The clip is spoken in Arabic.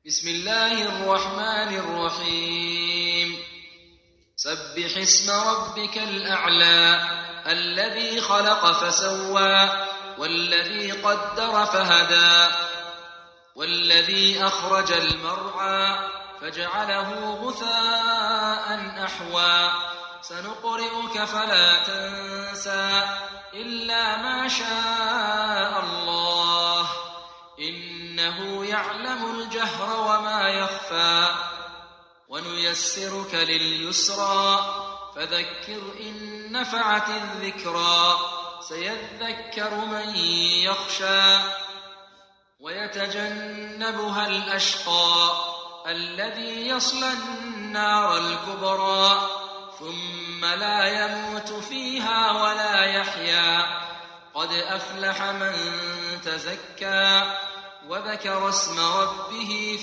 بسم الله الرحمن الرحيم سبح اسم ربك الأعلى الذي خلق فسوى والذي قدر فهدى والذي أخرج المرعى فجعله غثاء أحوى سنقرئك فلا تنسى إلا ما شاء الله إنه يعلم الجهر وما يخفى ونيسرك لليسرى فذكر إن نفعت الذكرى سيذكر من يخشى ويتجنبها الأشقى الذي يصلى النار الكبرى ثم لا يموت فيها ولا يحيا قد أفلح من تزكى وذكر اسم ربه